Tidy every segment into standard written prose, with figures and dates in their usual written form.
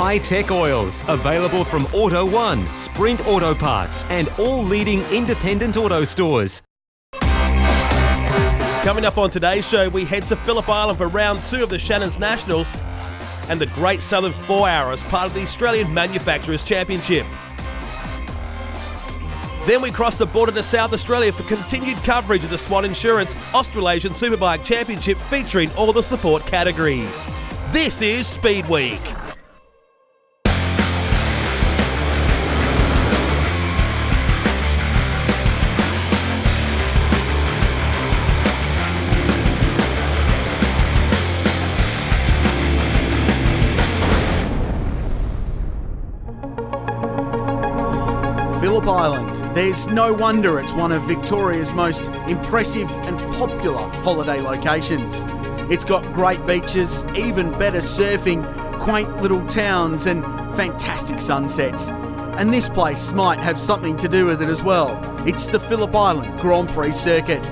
high-tech oils, available from Auto One, Sprint Auto Parts, and all leading independent auto stores. Coming up on today's show, we head to Phillip Island for round 2 of the Shannon's Nationals and the Great Southern 4 Hour as part of the Australian Manufacturers Championship. Then we cross the border to South Australia for continued coverage of the Swan Insurance Australasian Superbike Championship featuring all the support categories. This is Speed Week. Phillip Island. There's no wonder it's one of Victoria's most impressive and popular holiday locations. It's got great beaches, even better surfing, quaint little towns and fantastic sunsets. And this place might have something to do with it as well. It's the Phillip Island Grand Prix Circuit.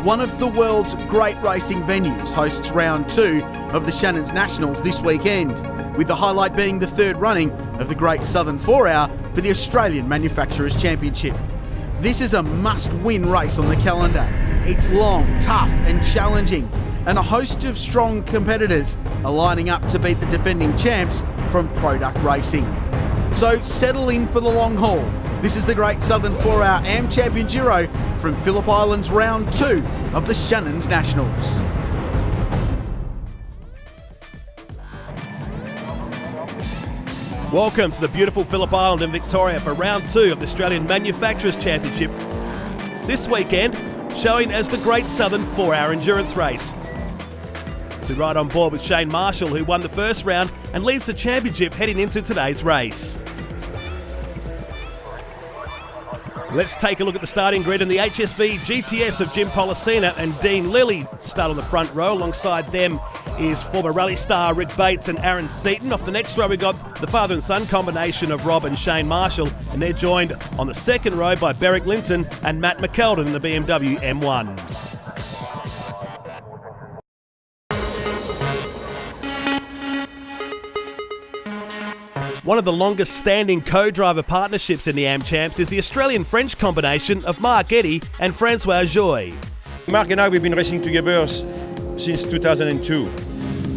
One of the world's great racing venues hosts round 2 of the Shannon's Nationals this weekend, with the highlight being the third running of the Great Southern 4 Hour for the Australian Manufacturers Championship. This is a must-win race on the calendar. It's long, tough and challenging, and a host of strong competitors are lining up to beat the defending champs from Product Racing. So settle in for the long haul. This is the Great Southern 4 Hour AM Champion Giro from Phillip Island's round 2 of the Shannon's Nationals. Welcome to the beautiful Phillip Island in Victoria for round 2 of the Australian Manufacturers Championship. This weekend, showing as the Great Southern 4 Hour Endurance Race. To ride on board with Shane Marshall, who won the first round and leads the championship heading into today's race. Let's take a look at the starting grid, and the HSV GTS of Jim Policina and Dean Lilly start on the front row. Alongside them is former rally star Rick Bates and Aaron Seaton. Off the next row, we've got the father and son combination of Rob and Shane Marshall, and they're joined on the second row by Beric Linton and Matt McKeldin in the BMW M1. One of the longest standing co-driver partnerships in the AM Champs is the Australian-French combination of Marc Eddy and Francois Joy. Marc and I, we've been racing together since 2002.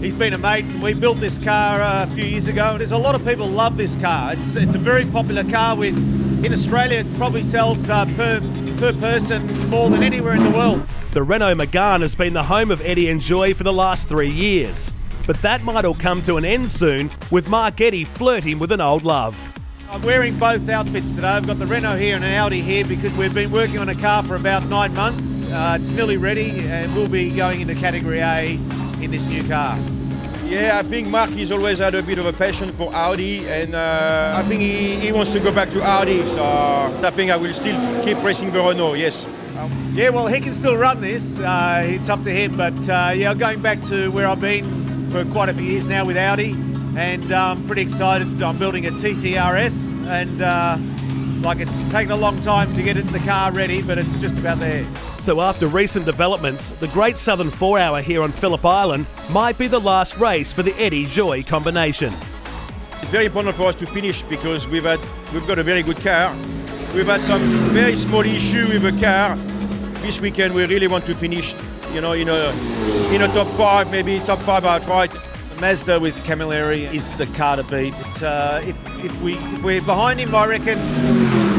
He's been a mate. We built this car a few years ago. There's a lot of people love this car. It's a very popular car. In Australia, it probably sells per person more than anywhere in the world. The Renault Megane has been the home of Eddy and Joy for the last 3 years. But that might all come to an end soon, with Marc Eddy flirting with an old love. I'm wearing both outfits today. I've got the Renault here and an Audi here because we've been working on a car for about 9 months. It's nearly ready and we'll be going into Category A in this new car. Yeah, I think Marc has always had a bit of a passion for Audi, and I think he wants to go back to Audi, so I think I will still keep racing the Renault, yes. Yeah, well, he can still run this. It's up to him, but yeah, going back to where I've been for quite a few years now with Audi, and I'm pretty excited. I'm building a TTRS, and it's taken a long time to get the car ready, but it's just about there. So after recent developments, the Great Southern 4 Hour here on Phillip Island might be the last race for the Eddy-Joy combination. It's very important for us to finish because we've got a very good car. We've had some very small issue with the car. This weekend we really want to finish, in a top 5, maybe top 5 outright. Mazda with Camilleri is the car to beat. If we're behind him, I reckon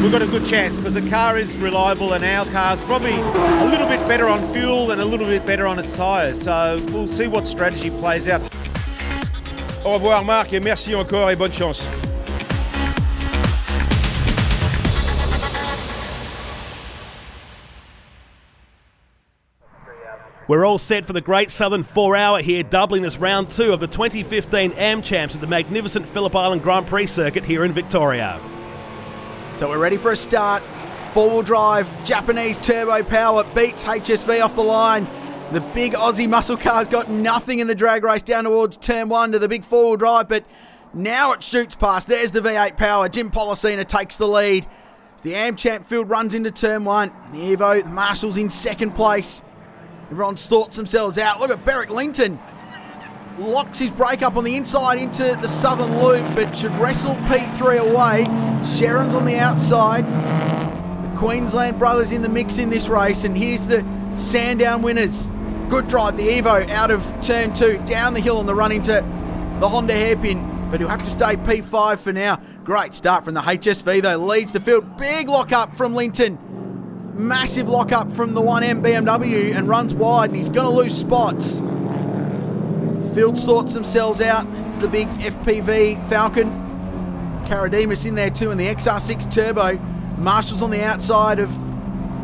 we've got a good chance because the car is reliable and our car's probably a little bit better on fuel and a little bit better on its tyres. So we'll see what strategy plays out. Au revoir Marc, et merci encore et bonne chance. We're all set for the Great Southern 4 Hour here, doubling as round 2 of the 2015 AM Champs at the magnificent Phillip Island Grand Prix circuit here in Victoria. So we're ready for a start. Four-wheel drive, Japanese turbo power, beats HSV off the line. The big Aussie muscle car's got nothing in the drag race down towards turn 1 to the big four-wheel drive, but now it shoots past. There's the V8 power. Jim Policina takes the lead. The AM Champ field runs into turn 1. The Evo, the Marshall's in second place. Everyone's thoughts themselves out. Look at Beric Linton. locks his brake up on the inside into the southern loop, but should wrestle P3 away. Sharon's on the outside. The Queensland brothers in the mix in this race, and here's the Sandown winners. Good drive, the Evo out of turn 2, down the hill on the run into the Honda hairpin, but he'll have to stay P5 for now. Great start from the HSV though, leads the field. Big lock up from Linton. Massive lock up from the 1M BMW and runs wide, and he's going to lose spots. Field sorts themselves out. It's the big FPV Falcon. Carademus in there too, and the XR6 Turbo. Marshall's on the outside of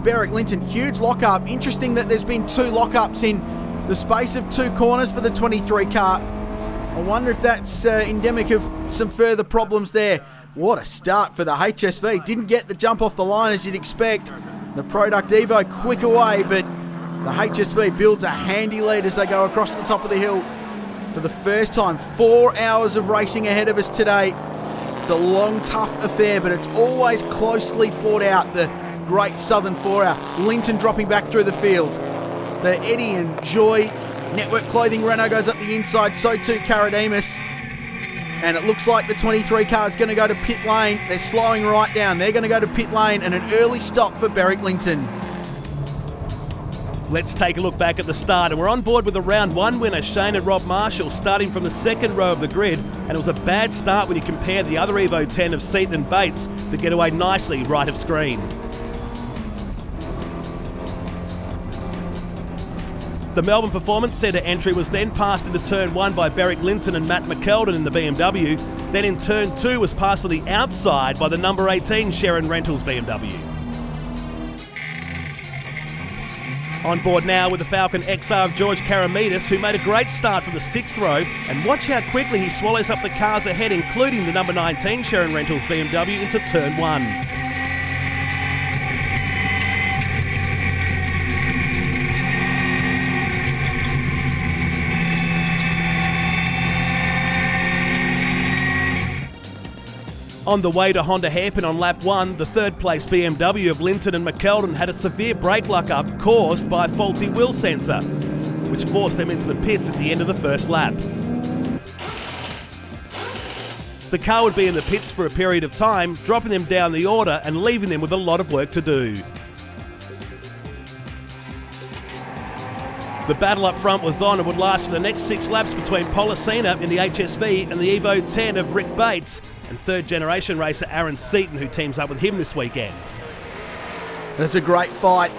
Berwick Linton. Huge lock-up. Interesting that there's been 2 lock-ups in the space of 2 corners for the 23 car. I wonder if that's endemic of some further problems there. What a start for the HSV. Didn't get the jump off the line as you'd expect. The Product Evo quick away, but the HSV builds a handy lead as they go across the top of the hill. For the first time, 4 hours of racing ahead of us today. It's a long, tough affair, but it's always closely fought out. The Great Southern 4-hour. Linton dropping back through the field. The Eddie and Joy Network Clothing Renault goes up the inside, so too Carademus. And it looks like the 23 car is going to go to pit lane. They're slowing right down. They're going to go to pit lane, and an early stop for Berwick Linton. Let's take a look back at the start, and we're on board with the round 1 winner, Shane and Rob Marshall, starting from the second row of the grid, and it was a bad start when you compare the other Evo 10 of Seaton and Bates that get away nicely right of screen. The Melbourne Performance Centre entry was then passed into turn 1 by Berwick Linton and Matt McKeldin in the BMW, then in turn 2 was passed to the outside by the number 18 Sharon Rentals BMW. On board now with the Falcon XR of George Karametis, who made a great start from the 6th row, and watch how quickly he swallows up the cars ahead, including the number 19 Sharon Rentals BMW into turn 1. On the way to Honda hairpin on lap 1, the 3rd place BMW of Linton and McKeldin had a severe brake lock-up caused by a faulty wheel sensor, which forced them into the pits at the end of the first lap. The car would be in the pits for a period of time, dropping them down the order and leaving them with a lot of work to do. The battle up front was on and would last for the next 6 laps between Policina in the HSV and the Evo 10 of Rick Bates, and 3rd generation racer Aaron Seaton, who teams up with him this weekend. That's a great fight.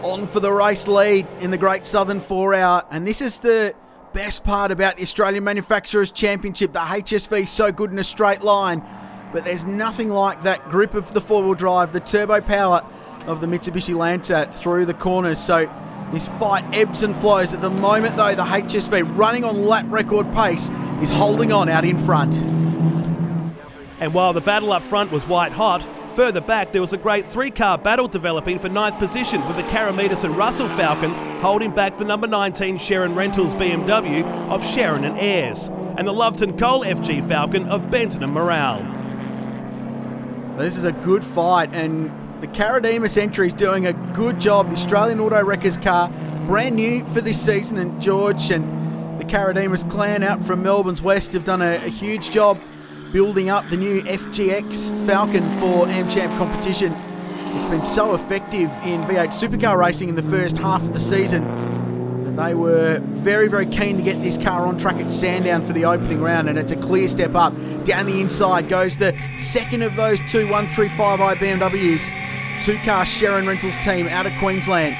On for the race lead in the Great Southern 4-hour, and this is the best part about the Australian Manufacturers Championship. The HSV so good in a straight line, but there's nothing like that grip of the 4-wheel drive, the turbo power of the Mitsubishi Lancer through the corners. So this fight ebbs and flows. At the moment though, the HSV, running on lap record pace, is holding on out in front. And while the battle up front was white hot, further back there was a great 3-car battle developing for 9th position, with the Karametis and Russell Falcon holding back the number 19 Sharon Rentals BMW of Sharon and Ayres, and the Loveton Cole FG Falcon of Benton and Morale. This is a good fight, and the Carademus entry is doing a good job. The Australian Auto Wreckers car, brand new for this season, and George and the Carademus clan out from Melbourne's West have done a huge job building up the new FGX Falcon for AmChamp competition. It's been so effective in V8 supercar racing in the first half of the season, and they were very, very keen to get this car on track at Sandown for the opening round, and it's a clear step up. Down the inside goes the second of those 2 135i BMWs. 2-car Sharon Rentals team out of Queensland.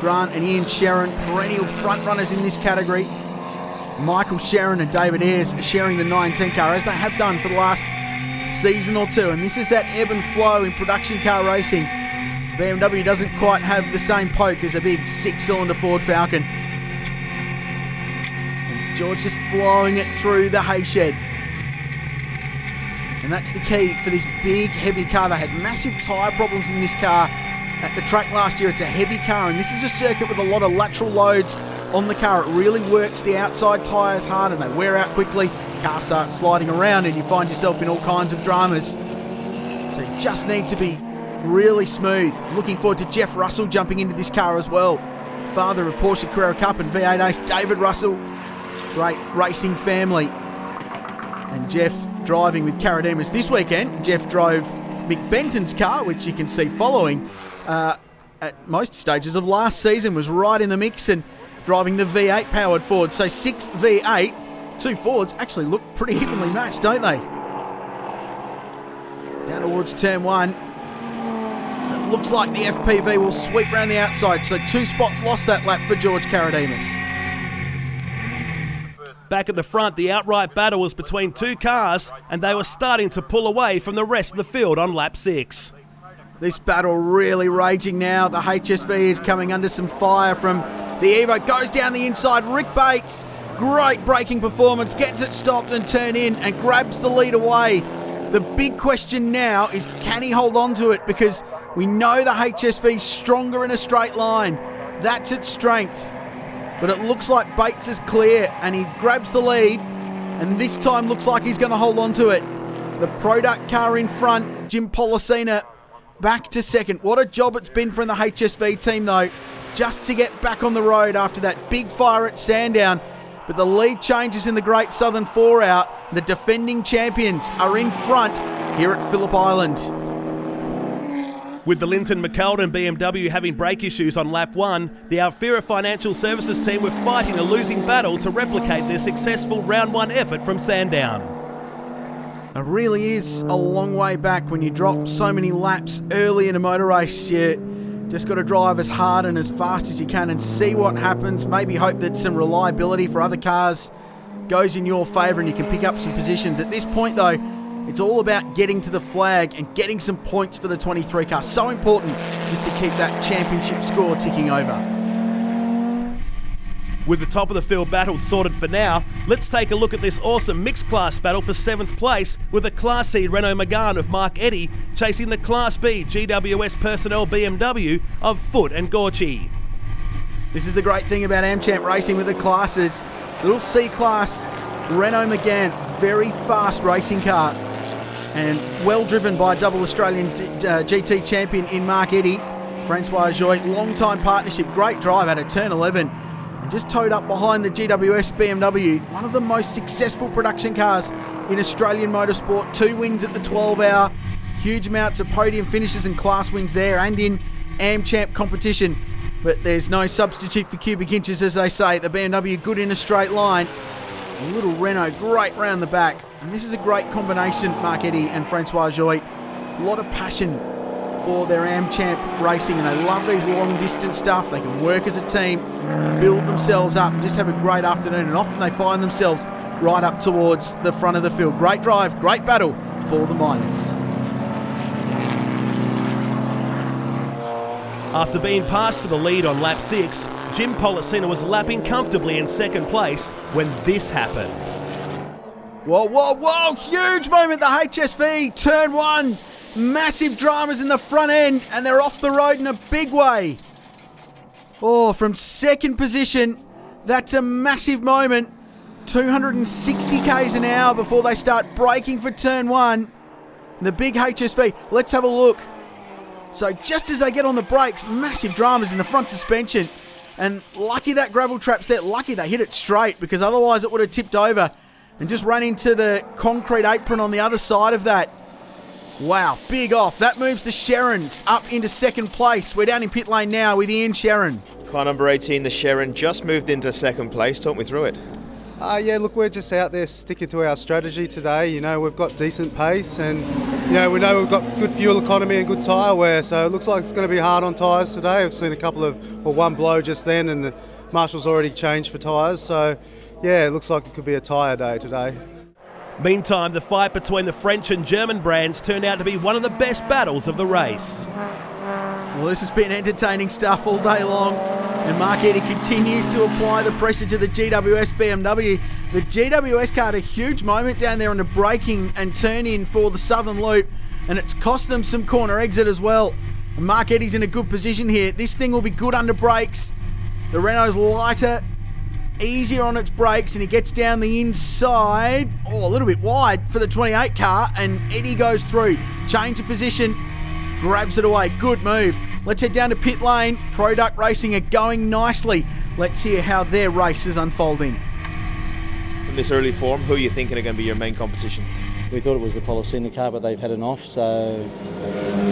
Grant and Ian Sharon, perennial front runners in this category. Michael Sharon and David Ayres are sharing the 19 car, as they have done for the last season or two. And this is that ebb and flow in production car racing. BMW doesn't quite have the same poke as a big 6-cylinder Ford Falcon. And George just flowing it through the hay shed. And that's the key for this big, heavy car. They had massive tyre problems in this car at the track last year. It's a heavy car, and this is a circuit with a lot of lateral loads on the car. It really works the outside tyres hard, and they wear out quickly. Car starts sliding around, and you find yourself in all kinds of dramas. So you just need to be really smooth. Looking forward to Jeff Russell jumping into this car as well. Father of Porsche Carrera Cup and V8 ace David Russell Great racing family. And Jeff driving with Karademas this weekend. Jeff drove Mick Benton's car, which you can see following at most stages of last season, was right in the mix and driving the V8 powered Ford. So 6 V8, 2 Fords actually look pretty evenly matched, don't they? Down towards turn 1. It looks like the FPV will sweep round the outside, so 2 spots lost that lap for George Karademas. Back at the front, the outright battle was between 2 cars, and they were starting to pull away from the rest of the field on lap 6. This battle really raging now. The HSV is coming under some fire from the Evo. Goes down the inside. Rick Bates, great braking performance, gets it stopped and turned in and grabs the lead away. The big question now is, can he hold on to it? Because we know the HSV's stronger in a straight line. That's its strength. But it looks like Bates is clear and he grabs the lead, and this time looks like he's going to hold on to it. The product car in front, Jim Policina, back to second. What a job it's been from the HSV team though, just to get back on the road after that big fire at Sandown. But the lead changes in the Great Southern 4-hour. The defending champions are in front here at Phillip Island. With the Linton McCaldon BMW having brake issues on lap 1, the Alfira Financial Services team were fighting a losing battle to replicate their successful round 1 effort from Sandown. It really is a long way back when you drop so many laps early in a motor race. You just got to drive as hard and as fast as you can and see what happens. Maybe hope that some reliability for other cars goes in your favour and you can pick up some positions. At this point though, it's all about getting to the flag and getting some points for the 23 car. So important just to keep that championship score ticking over. With the top of the field battle sorted for now, let's take a look at this awesome mixed class battle for 7th place, with the Class C Renault Megane of Mark Eddy chasing the Class B GWS Personnel BMW of Foot and Gorchie. This is the great thing about AmChamp racing with the classes. Little C-Class Renault Megane, very fast racing car and well driven by double Australian GT champion in Mark Eddy. Francois Joy, long-time partnership, great drive out of turn 11. And just towed up behind the GWS BMW, one of the most successful production cars in Australian motorsport. 2 wins at the 12-hour, huge amounts of podium finishes and class wins there and in AmChamp competition. But there's no substitute for cubic inches, as they say. The BMW good in a straight line. A little Renault great round the back. And this is a great combination, Mark Eddy and Francois Joy. A lot of passion for their AmChamp racing, and they love these long distance stuff. They can work as a team, build themselves up and just have a great afternoon, and often they find themselves right up towards the front of the field. Great drive, great battle for the Miners. After being passed for the lead on lap 6, Jim Policina was lapping comfortably in 2nd place when this happened. Whoa, whoa, whoa, huge moment, the HSV, turn 1. Massive dramas in the front end, and they're off the road in a big way. Oh, from 2nd position, that's a massive moment. 260 k's an hour before they start braking for turn 1. The big HSV, let's have a look. So just as they get on the brakes, massive dramas in the front suspension. And lucky that gravel trap's there, lucky they hit it straight, because otherwise it would have tipped over and just run into the concrete apron on the other side of that. Wow, big off. That moves the Sherrans up into 2nd place. We're down in pit lane now with Ian Sherran. Car number 18, the Sherran, just moved into 2nd place. Talk me through it. Yeah, look, we're just out there sticking to our strategy today. You know, we've got decent pace and, you know we've got good fuel economy and good tyre wear, so it looks like it's going to be hard on tyres today. I've seen one blow just then, and the marshal's already changed for tyres, so yeah, it looks like it could be a tyre day today. Meantime, the fight between the French and German brands turned out to be one of the best battles of the race. Well, this has been entertaining stuff all day long, and Mark Eddy continues to apply the pressure to the GWS BMW. The GWS car had a huge moment down there on the braking and turn-in for the Southern Loop, and it's cost them some corner exit as well. And Mark Eddy's in a good position here. This thing will be good under brakes. The Renault's lighter, easier on its brakes, and he gets down the inside. Oh, a little bit wide for the 28 car, and Eddy goes through. Change of position, grabs it away. Good move. Let's head down to pit lane. Product Racing are going nicely. Let's hear how their race is unfolding. From this early form, who are you thinking are going to be your main competition? We thought it was the Policina car, but they've had an off, so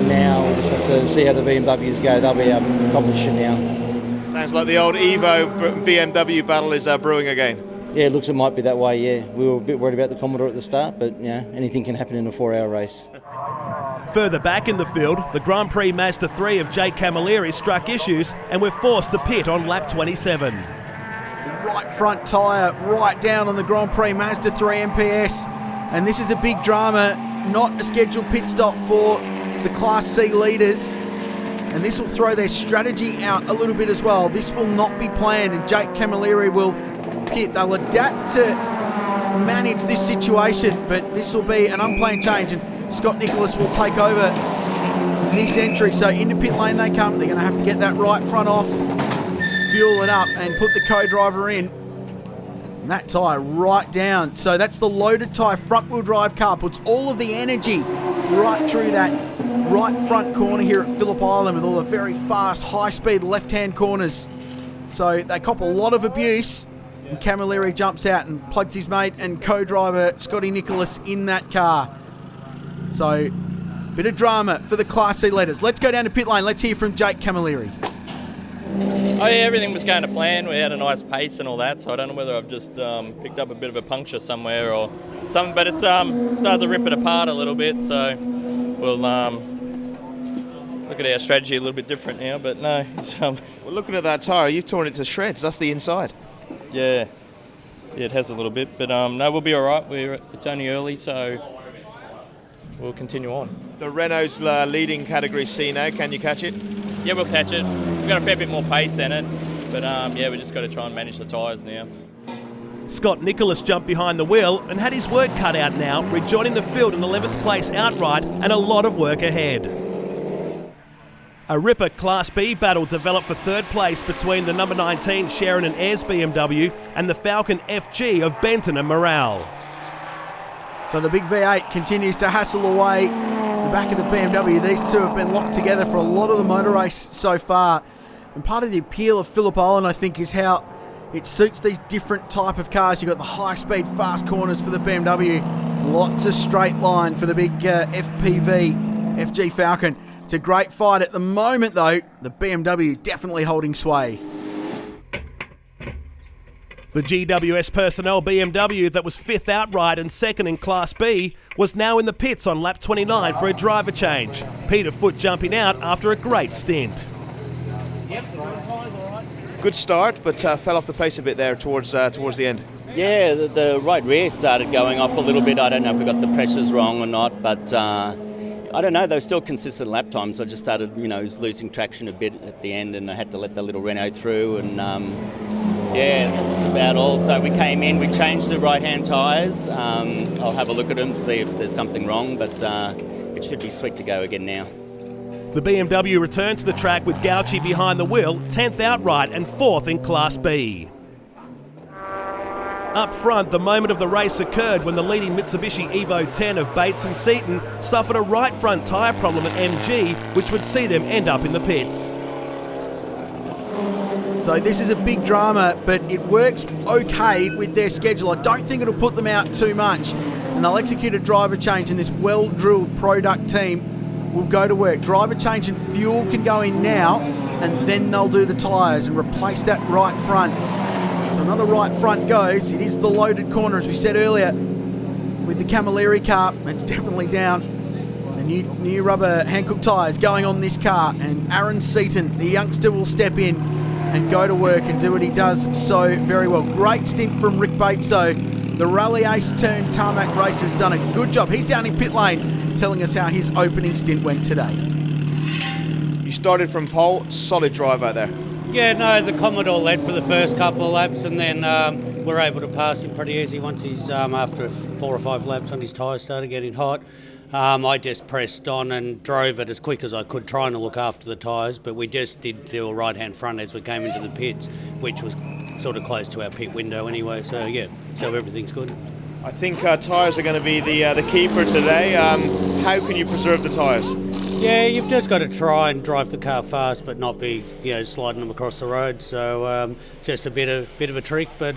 now we'll just have to see how the BMWs go. They'll be our competition now. Sounds like the old Evo BMW battle is brewing again. Yeah, it looks it might be that way, yeah. We were a bit worried about the Commodore at the start, but anything can happen in a 4-hour race. Further back in the field, the Grand Prix Mazda 3 of Jake Camilleri struck issues and were forced to pit on lap 27. Right front tyre, right down on the Grand Prix Mazda 3 MPS. And this is a big drama, not a scheduled pit stop for the Class C leaders. And this will throw their strategy out a little bit as well. This will not be planned, and Jake Camilleri will pit. They'll adapt to manage this situation, but this will be an unplanned change, and Scott Nicholas will take over this entry. So into pit lane they come. They're going to have to get that right front off, fuel it up, and put the co-driver in. And that tyre right down. So that's the loaded tyre front-wheel drive car. Puts all of the energy right through that right front corner here at Phillip Island with all the very fast, high-speed left-hand corners. So they cop a lot of abuse. And Camilleri jumps out and plugs his mate and co-driver Scotty Nicholas in that car. So, bit of drama for the Class C leaders. Let's go down to pit lane. Let's hear from Jake Camilleri. Oh yeah, everything was going to plan. We had a nice pace and all that, so I don't know whether I've just picked up a bit of a puncture somewhere or something, but it's started to rip it apart a little bit, so we'll look at our strategy a little bit different now, but no. It's, Well, looking at that tyre, you've torn it to shreds. That's the inside. yeah, it has a little bit, but no, we'll be all right. It's only early, so we'll continue on. The Renault's leading Category C now. Can you catch it? Yeah, we'll catch it. We've got a fair bit more pace in it, but yeah, we just got to try and manage the tyres now. Scott Nicholas jumped behind the wheel and had his work cut out now, rejoining the field in 11th place outright and a lot of work ahead. A ripper Class B battle developed for third place between the number 19 Sharon and Ayres BMW and the Falcon FG of Benton and Morale. So the big V8 continues to hassle away the back of the BMW. These two have been locked together for a lot of the motor race so far. And part of the appeal of Phillip Island, I think, is how it suits these different type of cars. You've got the high-speed, fast corners for the BMW. Lots of straight line for the big FPV, FG Falcon. It's a great fight at the moment, though. The BMW definitely holding sway. The GWS Personnel BMW that was fifth outright and second in Class B was now in the pits on lap 29 for a driver change. Peter Foote jumping out after a great stint. Good start, but fell off the pace a bit there towards the end. Yeah, the right rear started going up a little bit. I don't know if we got the pressures wrong or not, but I don't know. They were still consistent lap times. I just started, losing traction a bit at the end, and I had to let the little Renault through. And yeah, that's about all. So we came in, we changed the right-hand tyres. I'll have a look at them, see if there's something wrong, but it should be sweet to go again now. The BMW returned to the track with Gauci behind the wheel, 10th outright and 4th in Class B. Up front, the moment of the race occurred when the leading Mitsubishi Evo 10 of Bates and Seaton suffered a right front tyre problem at MG, which would see them end up in the pits. So this is a big drama, but it works okay with their schedule. I don't think it'll put them out too much. And they'll execute a driver change, and this well-drilled product team will go to work. Driver change and fuel can go in now, and then they'll do the tyres and replace that right front. So another right front goes. It is the loaded corner, as we said earlier, with the Camilleri car. It's definitely down. The new rubber Hankook tyres going on this car, and Aaron Seaton, the youngster, will step in and go to work and do what he does so very well. Great stint from Rick Bates, though. The Rally Ace turned tarmac race has done a good job. He's down in pit lane telling us how his opening stint went today. You started from pole, solid drive out there. Yeah, no, the Commodore led for the first couple of laps, and then we're able to pass him pretty easy once he's, after 4 or 5 laps, when his tyres started getting hot. I just pressed on and drove it as quick as I could, trying to look after the tyres, but we just did do a right-hand front as we came into the pits, which was sort of close to our pit window anyway, so yeah, so everything's good. I think tyres are going to be the key for today. How can you preserve the tyres? Yeah, you've just got to try and drive the car fast, but not be, sliding them across the road. So just a bit of a trick, but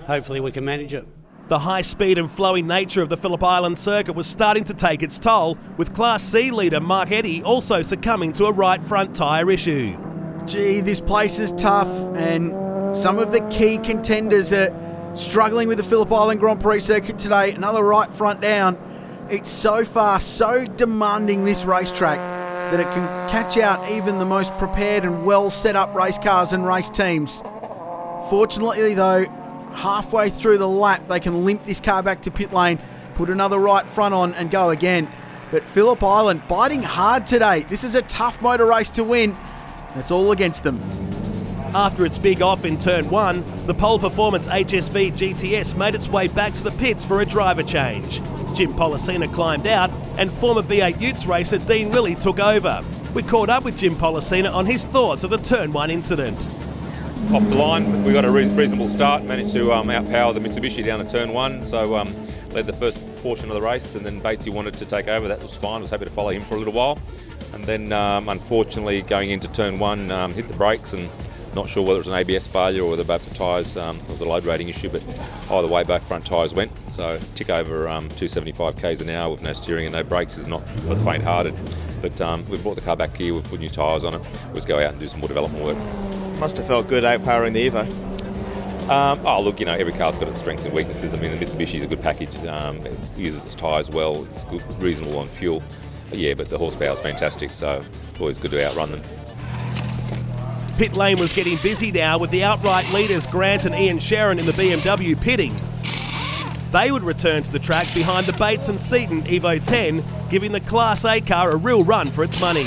hopefully we can manage it. The high speed and flowing nature of the Phillip Island circuit was starting to take its toll, with Class C leader Mark Eddy also succumbing to a right front tyre issue. Gee, this place is tough, and some of the key contenders are struggling with the Phillip Island Grand Prix circuit today. Another right front down. It's so fast, so demanding, this racetrack, that it can catch out even the most prepared and well set up race cars and race teams. Fortunately though, halfway through the lap they can limp this car back to pit lane, put another right front on and go again. But Phillip Island biting hard today. This is a tough motor race to win. It's all against them. After its big off in turn 1, the pole performance HSV GTS made its way back to the pits for a driver change. Jim Policina climbed out and former V8 Utes racer Dean Lilly took over. We caught up with Jim Policina on his thoughts of the turn 1 incident. Off the line, we got a reasonable start, managed to outpower the Mitsubishi down to turn 1, so led the first portion of the race, and then Batesy wanted to take over. That was fine. I was happy to follow him for a little while, and then unfortunately going into turn 1, hit the brakes, and not sure whether it was an ABS failure or whether both the tyres, it was a load rating issue, but either way both front tyres went, so tick over 275 k's an hour with no steering and no brakes is not for the faint-hearted. But we brought the car back here, we've put new tyres on it, let's go out and do some more development work. Must have felt good outpowering the Evo. Look, every car's got its strengths and weaknesses. I mean, the Mitsubishi's a good package. It uses its tyres well. It's good, reasonable on fuel. But the horsepower's fantastic, so it's always good to outrun them. Pit lane was getting busy now with the outright leaders Grant and Ian Sharon in the BMW pitting. They would return to the track behind the Bates and Seaton Evo 10, giving the Class A car a real run for its money.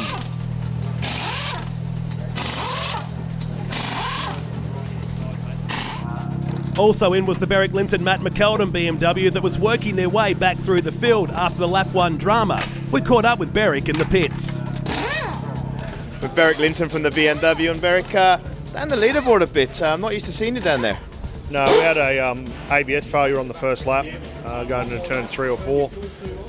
Also in was the Berwick Linton Matt McKeldin BMW that was working their way back through the field after the lap 1 drama. We caught up with Berwick in the pits. With Berwick Linton from the BMW, and Berwick down the leaderboard a bit. I'm not used to seeing you down there. No, we had a ABS failure on the first lap, going into turn 3 or 4,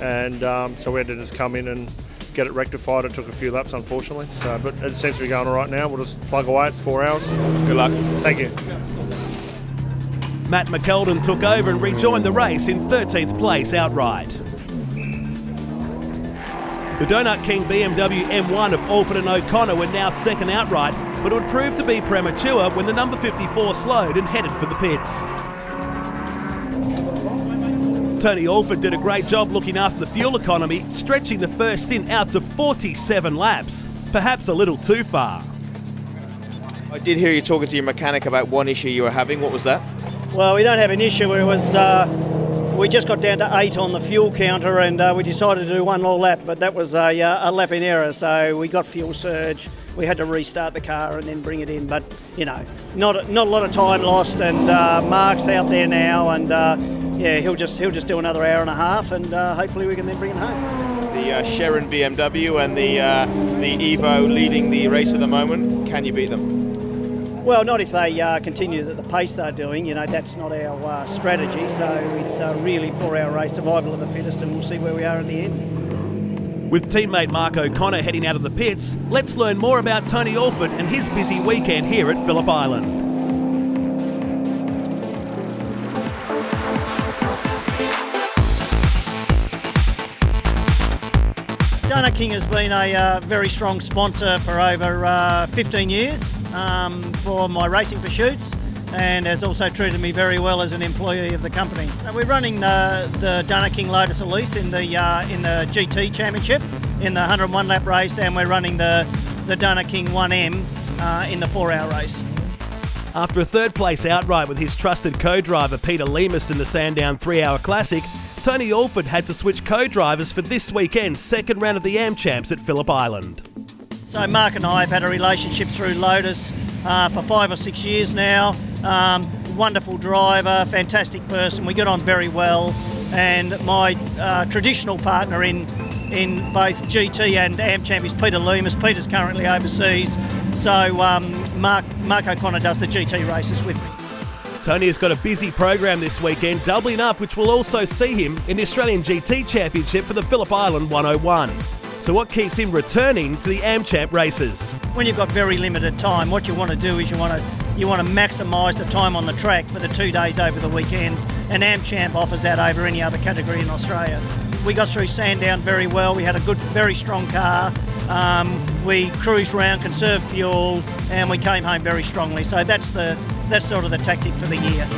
and so we had to just come in and get it rectified. It took a few laps, unfortunately. But it seems to be going all right now. We'll just plug away. It's 4 hours. Good luck. Thank you. Matt McKeldin took over and rejoined the race in 13th place outright. The Donut King BMW M1 of Alford and O'Connor were now second outright, but it would prove to be premature when the number 54 slowed and headed for the pits. Tony Alford did a great job looking after the fuel economy, stretching the first stint out to 47 laps, perhaps a little too far. I did hear you talking to your mechanic about one issue you were having. What was that? Well, we don't have an issue. It was we just got down to 8 on the fuel counter, and we decided to do one more lap, but that was a lap in error, so we got fuel surge. We had to restart the car and then bring it in, but not a lot of time lost, and Mark's out there now, and he'll just do another hour and a half, and hopefully we can then bring it home. The Sharon BMW and the Evo leading the race at the moment. Can you beat them? Well, not if they continue at the pace they're doing. That's not our strategy. So it's really 4-hour race, survival of the fittest, and we'll see where we are in the end. With teammate Mark O'Connor heading out of the pits, let's learn more about Tony Alford and his busy weekend here at Phillip Island. Donut King has been a very strong sponsor for over 15 years for my racing pursuits, and has also treated me very well as an employee of the company. We're running the Donut King Lotus Elise in the GT Championship in the 101 lap race, and we're running the Donut King 1M in the 4-hour race. After a third place outright with his trusted co-driver Peter Lemus in the Sandown 3-hour Classic, Tony Alford had to switch co-drivers for this weekend's second round of the AM Champs at Phillip Island. So Mark and I have had a relationship through Lotus for 5 or 6 years now. Wonderful driver, fantastic person. We get on very well, and my traditional partner in both GT and AM Champ is Peter Lemus. Peter's currently overseas, so Mark O'Connor does the GT races with me. Tony has got a busy program this weekend, doubling up, which will also see him in the Australian GT Championship for the Phillip Island 101. So what keeps him returning to the AmChamp races? When you've got very limited time, what you want to do is you want to maximise the time on the track for the 2 days over the weekend, and AmChamp offers that over any other category in Australia. We got through Sandown very well. We had a good, very strong car. We cruised around, conserved fuel, and we came home very strongly. So that's sort of the tactic for the year.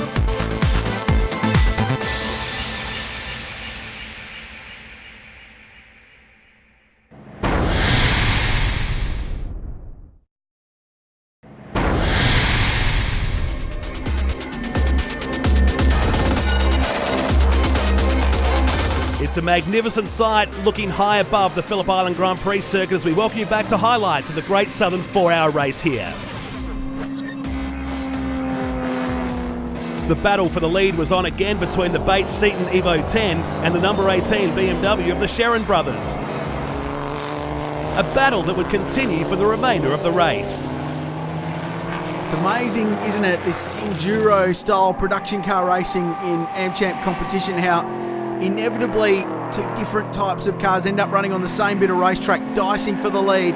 It's a magnificent sight looking high above the Phillip Island Grand Prix circuit as we welcome you back to highlights of the Great Southern 4-hour race here. The battle for the lead was on again between the Bates-Seaton Evo 10 and the number 18 BMW of the Sherrin brothers. A battle that would continue for the remainder of the race. It's amazing, isn't it, this enduro-style production car racing in AmChamp competition, how inevitably two different types of cars end up running on the same bit of racetrack, dicing for the lead.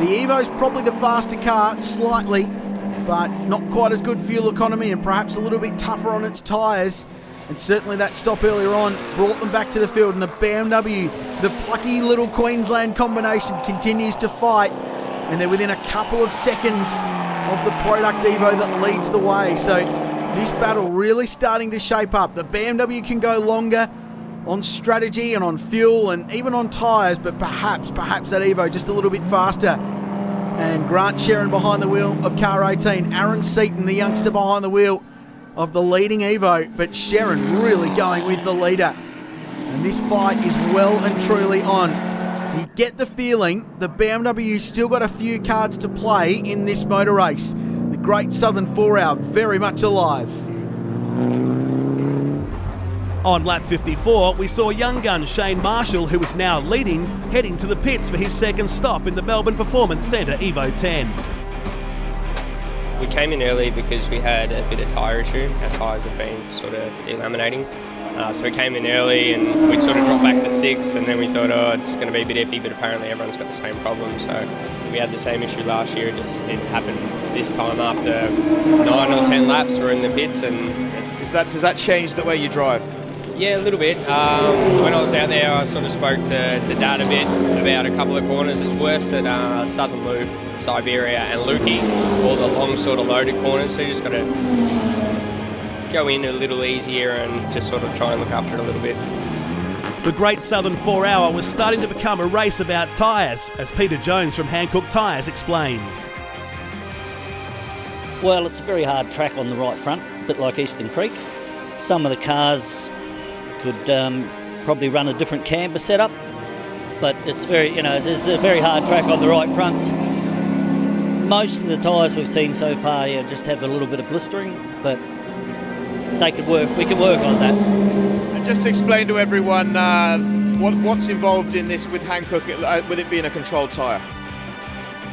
The Evo's probably the faster car, slightly, but not quite as good fuel economy and perhaps a little bit tougher on its tyres. And certainly that stop earlier on brought them back to the field, and the BMW, the plucky little Queensland combination, continues to fight, and they're within a couple of seconds of the product Evo that leads the way. So this battle really starting to shape up. The BMW can go longer on strategy and on fuel and even on tyres, but perhaps that Evo just a little bit faster. And Grant Sherrin behind the wheel of car 18, Aaron Seaton, the youngster, behind the wheel of the leading Evo, but Sherrin really going with the leader. And this fight is well and truly on. You get the feeling the BMW's still got a few cards to play in this motor race. The Great Southern 4-hour very much alive. On lap 54, we saw young gun Shane Marshall, who is now leading, heading to the pits for his second stop in the Melbourne Performance Centre Evo 10. We came in early because we had a bit of tyre issue. Our tyres have been sort of delaminating. So we came in early and we'd sort of dropped back to 6, and then we thought, oh, it's going to be a bit iffy, but apparently everyone's got the same problem. So we had the same issue last year, it happened this time after 9 or 10 laps. We're in the pits. And does that change the way you drive? Yeah, a little bit. When I was out there, I sort of spoke to Dad a bit about a couple of corners. It's worse at Southern Loop, Siberia and Lukey, all the long sort of loaded corners. So you just got to go in a little easier and just sort of try and look after it a little bit. The Great Southern 4-hour was starting to become a race about tyres, as Peter Jones from Hancock Tyres explains. Well, it's a very hard track on the right front, a bit like Eastern Creek. Some of the cars could probably run a different camber setup, but it's it's a very hard track on the right fronts. Most of the tyres we've seen so far just have a little bit of blistering, but we could work on that. And just to explain to everyone what's involved in this with Hankook, with it being a controlled tyre.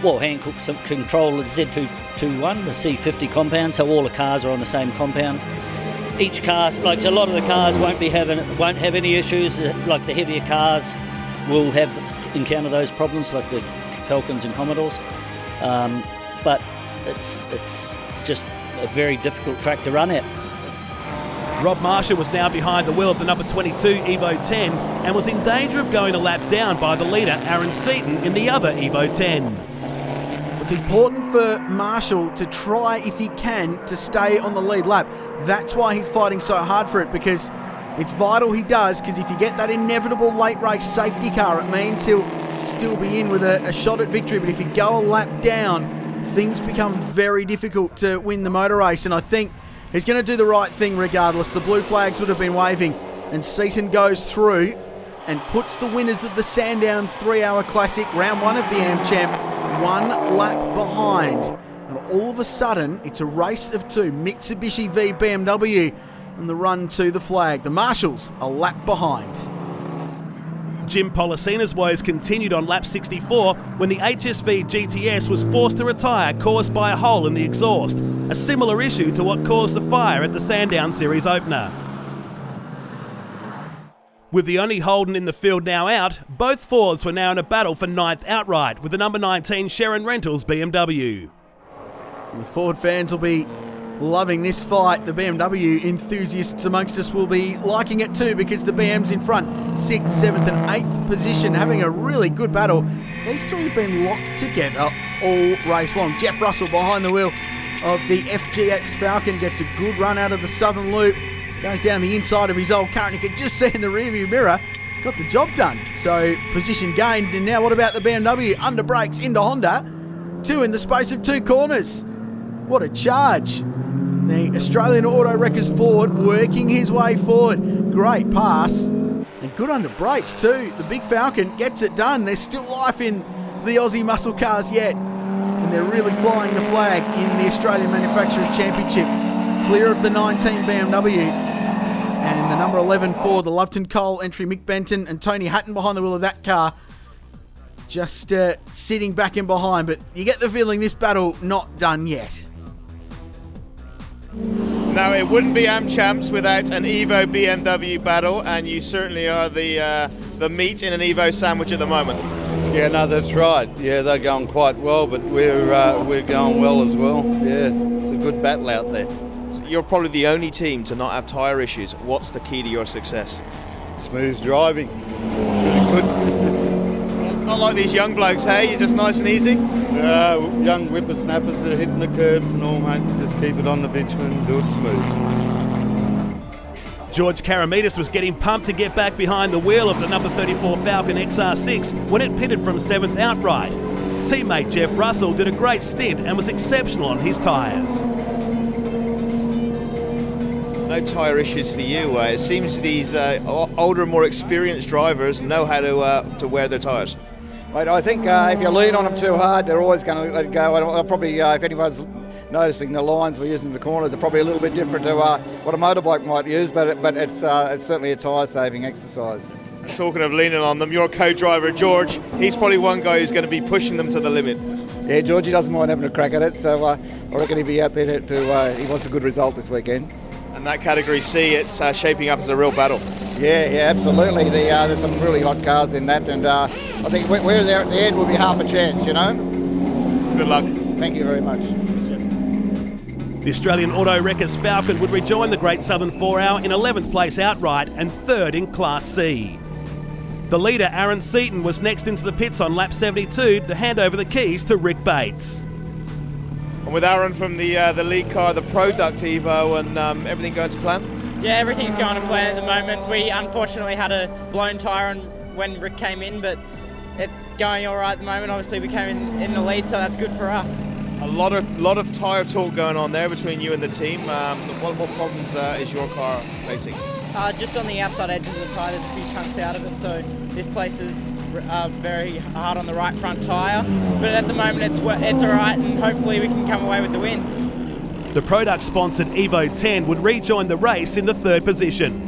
Well, Hankook's control the Z221, the C50 compound, so all the cars are on the same compound. Each car, like a lot of the cars, won't have any issues. Like the heavier cars will encounter those problems, like the Falcons and Commodores. But it's just a very difficult track to run at. Rob Marshall was now behind the wheel of the number 22 Evo 10 and was in danger of going a lap down by the leader Aaron Seaton in the other Evo 10. It's important for Marshall to try, if he can, to stay on the lead lap. That's why he's fighting so hard for it, because it's vital he does, because if you get that inevitable late race safety car, it means he'll still be in with a shot at victory. But if you go a lap down, things become very difficult to win the motor race. And I think he's going to do the right thing regardless. The blue flags would have been waving, and Seaton goes through and puts the winners of the Sandown 3-hour Classic, round 1 of the AmChamp, 1 lap behind. And all of a sudden, it's a race of 2, Mitsubishi v BMW, and the run to the flag. The Marshalls a lap behind. Jim Policina's woes continued on lap 64 when the HSV GTS was forced to retire, caused by a hole in the exhaust, a similar issue to what caused the fire at the Sandown Series opener. With the only Holden in the field now out, both Fords were now in a battle for 9th outright with the number 19 Sharon Rentals BMW. The Ford fans will be loving this fight. The BMW enthusiasts amongst us will be liking it too, because the BM's in front, 6th, 7th and 8th position, having a really good battle. These three have been locked together all race long. Jeff Russell behind the wheel of the FGX Falcon gets a good run out of the southern loop, goes down the inside of his old car, and you can just see in the rearview mirror, got the job done. So position gained, and now what about the BMW? Under brakes into Honda, 2 in the space of 2 corners. What a charge. The Australian Auto Wreckers Ford working his way forward. Great pass, and good under brakes too. The big Falcon gets it done. There's still life in the Aussie muscle cars yet, and they're really flying the flag in the Australian Manufacturers Championship. Clear of the 19 BMW. And the number 11 Ford, the Loveton Cole entry, Mick Benton and Tony Hatton behind the wheel of that car. Just sitting back in behind, but you get the feeling this battle not done yet. No, it wouldn't be AmChamps without an Evo BMW battle, and you certainly are the meat in an Evo sandwich at the moment. Yeah, no, that's right. Yeah, they're going quite well, but we're going well as well. Yeah, it's a good battle out there. So you're probably the only team to not have tyre issues. What's the key to your success? Smooth driving. Really good. Not like these young blokes, hey? You're just nice and easy? Young whippersnappers are hitting the curbs and all, mate. Just keep it on the bitumen, do it smooth. George Karamitis was getting pumped to get back behind the wheel of the number 34 Falcon XR6 when it pitted from 7th outright. Teammate Jeff Russell did a great stint and was exceptional on his tyres. No tyre issues for you. It seems these older, more experienced drivers know how to wear their tyres. Mate, I think if you lean on them too hard, they're always going to let it go. I'll probably, if anyone's noticing, the lines we're using in the corners are probably a little bit different to what a motorbike might use, but it's certainly a tyre-saving exercise. Talking of leaning on them, your co-driver George, he's probably one guy who's going to be pushing them to the limit. Yeah, Georgie doesn't mind having a crack at it, so I reckon he'll be out there he wants a good result this weekend. And that Category C, it's shaping up as a real battle. Yeah, absolutely. There's some really hot cars in that, and I think we're there at the end will be half a chance, you know. Good luck. Thank you very much. The Australian Auto Wreckers Falcon would rejoin the Great Southern 4-Hour in 11th place outright and 3rd in Class C. The leader, Aaron Seaton, was next into the pits on lap 72 to hand over the keys to Rick Bates. And with Aaron from the lead car, the Product Evo, and everything going to plan? Yeah, everything's going to plan at the moment. We unfortunately had a blown tyre when Rick came in, but it's going all right at the moment. Obviously, we came in the lead, so that's good for us. A lot of tyre talk going on there between you and the team. What problems is your car facing? Just on the outside edge of the tyre, there's a few chunks out of it, so this place is very hard on the right front tyre. But at the moment, it's all right, and hopefully we can come away with the win. The product-sponsored Evo 10 would rejoin the race in the 3rd position.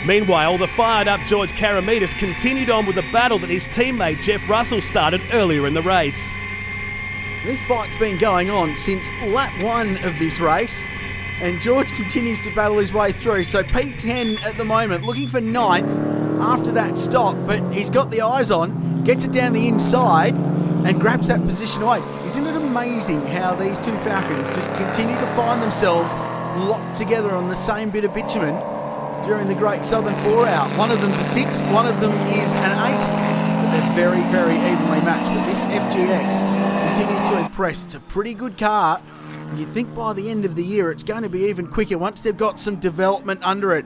Meanwhile, the fired-up George Karamitis continued on with the battle that his teammate Jeff Russell started earlier in the race. This fight's been going on since lap 1 of this race, and George continues to battle his way through. So P10 at the moment, looking for 9th after that stop, but he's got the eyes on, gets it down the inside, and grabs that position away. Isn't it amazing how these two Falcons just continue to find themselves locked together on the same bit of bitumen during the Great Southern 4-Hour? One of them's a 6, one of them is an 8, but they're very, very evenly matched. But this FGX continues to impress. It's a pretty good car, and you'd think by the end of the year it's going to be even quicker once they've got some development under it.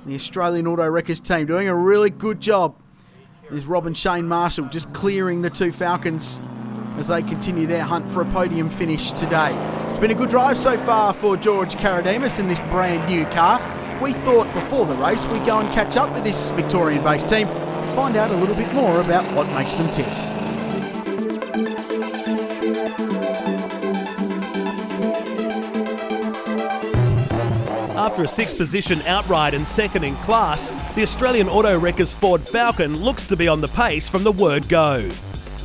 The Australian Auto Wreckers team doing a really good job. There's Rob and Shane Marshall just clearing the two Falcons as they continue their hunt for a podium finish today. It's been a good drive so far for George Karamitis in this brand new car. We thought before the race we'd go and catch up with this Victorian-based team, find out a little bit more about what makes them tick. After a 6th position outright and 2nd in class, the Australian Auto Wreckers Ford Falcon looks to be on the pace from the word go.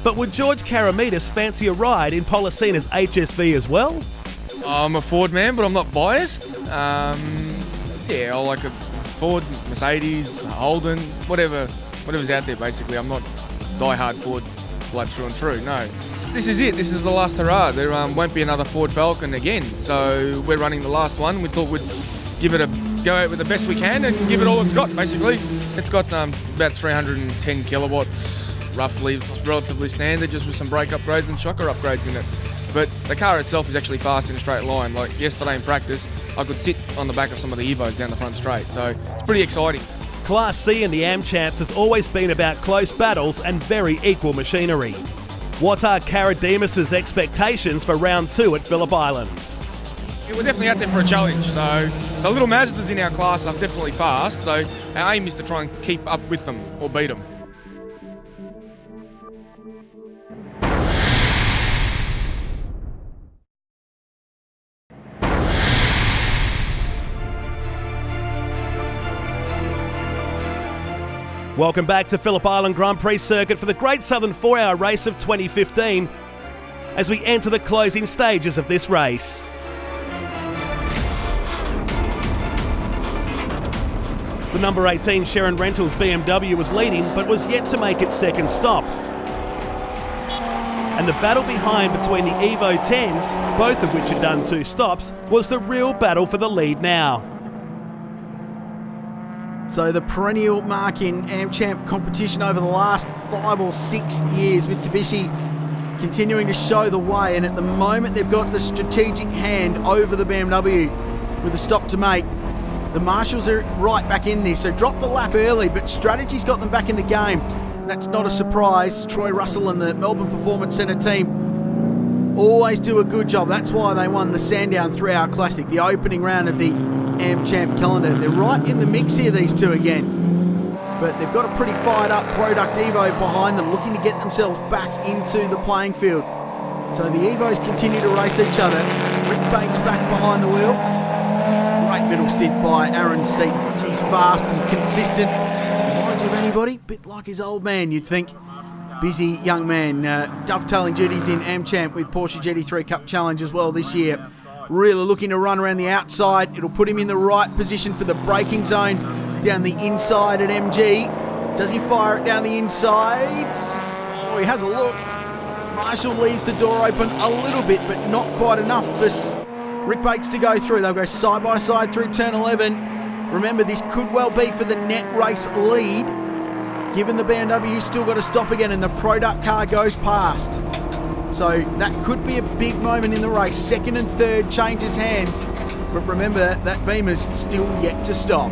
But would George Karamitis fancy a ride in Policina's HSV as well? I'm a Ford man, but I'm not biased. Yeah, I like Ford, Mercedes, Holden, whatever's out there basically. I'm not die-hard Ford blood through and through, no. This is it, this is the last hurrah. There won't be another Ford Falcon again, so we're running the last one. We thought we'd give it a go out with the best we can and give it all it's got, basically. It's got about 310 kilowatts, roughly. It's relatively standard, just with some brake upgrades and shocker upgrades in it. But the car itself is actually fast in a straight line. Like yesterday in practice, I could sit on the back of some of the Evos down the front straight, so it's pretty exciting. Class C in the AM Champs has always been about close battles and very equal machinery. What are Karademus's expectations for round 2 at Phillip Island? Yeah, we're definitely out there for a challenge, so the little Mazdas in our class are definitely fast, so our aim is to try and keep up with them or beat them. Welcome back to Phillip Island Grand Prix circuit for the Great Southern 4-hour race of 2015 as we enter the closing stages of this race. The number 18 Sharon Rentals BMW was leading but was yet to make its second stop. And the battle behind between the Evo 10s, both of which had done 2 stops, was the real battle for the lead now. So the perennial mark in AmChamp competition over the last 5 or 6 years, Mitsubishi continuing to show the way, and at the moment they've got the strategic hand over the BMW with a stop to make. The Marshals are right back in this, so dropped the lap early, but strategy's got them back in the game. And that's not a surprise. Troy Russell and the Melbourne Performance Centre team always do a good job. That's why they won the Sandown 3-Hour Classic, the opening round of the AmChamp calendar. They're right in the mix here, these two again. But they've got a pretty fired up Product Evo behind them, looking to get themselves back into the playing field. So the Evos continue to race each other. Rick Bates back behind the wheel. Great middle stint by Aaron Seaton. He's fast and consistent. Reminds you of anybody? Bit like his old man, you'd think. Busy young man, dovetailing duties in AmChamp with Porsche GT3 Cup Challenge as well this year. Really looking to run around the outside. It'll put him in the right position for the braking zone down the inside at MG. Does he fire it down the inside? Oh, he has a look. Marshall leaves the door open a little bit, but not quite enough for Rick Bates to go through. They'll go side by side through turn 11. Remember, this could well be for the net race lead, given the BMW's still got to stop again and the Product car goes past. So that could be a big moment in the race. Second and third changes hands. But remember, that Beamer's still yet to stop.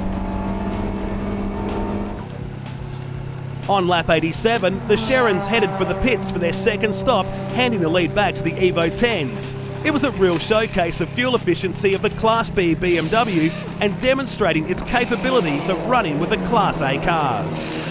On lap 87, the Sherrons headed for the pits for their second stop, handing the lead back to the Evo 10s. It was a real showcase of fuel efficiency of the Class B BMW and demonstrating its capabilities of running with the Class A cars.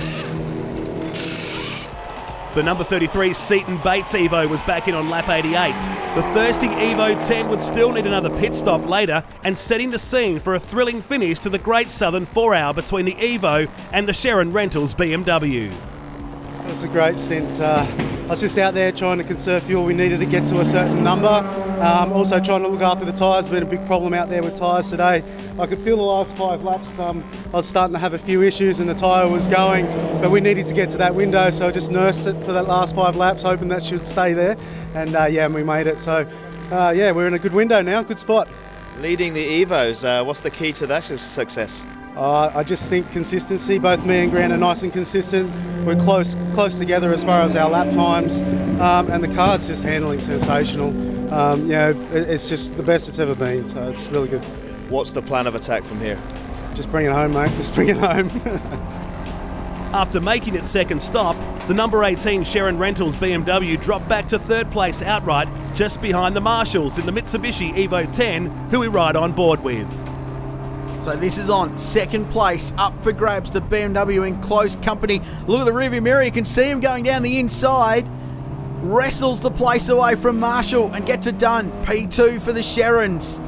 The number 33 Seaton Bates Evo was back in on lap 88. The thirsty Evo 10 would still need another pit stop later, and setting the scene for a thrilling finish to the Great Southern 4-hour between the Evo and the Sharon Rentals BMW. It was a great stint. I was just out there trying to conserve fuel. We needed to get to a certain number. Also trying to look after the tyres. Been a big problem out there with tyres today. I could feel the last 5 laps. I was starting to have a few issues and the tyre was going, but we needed to get to that window, so I just nursed it for that last 5 laps, hoping that should stay there. And we made it. So we're in a good window now, good spot. Leading the Evos, what's the key to that success? I just think consistency. Both me and Grant are nice and consistent. We're close together as far as our lap times, and the car's just handling sensational. It's just the best it's ever been, so it's really good. What's the plan of attack from here? Just bring it home, mate. Just bring it home. After making its second stop, the number 18 Sharon Rentals BMW dropped back to third place outright, just behind the Marshals in the Mitsubishi Evo 10, who we ride on board with. So this is on second place, up for grabs, the BMW in close company. Look at the rearview mirror, you can see him going down the inside. Wrestles the place away from Marshall and gets it done. P2 for the Sherrons.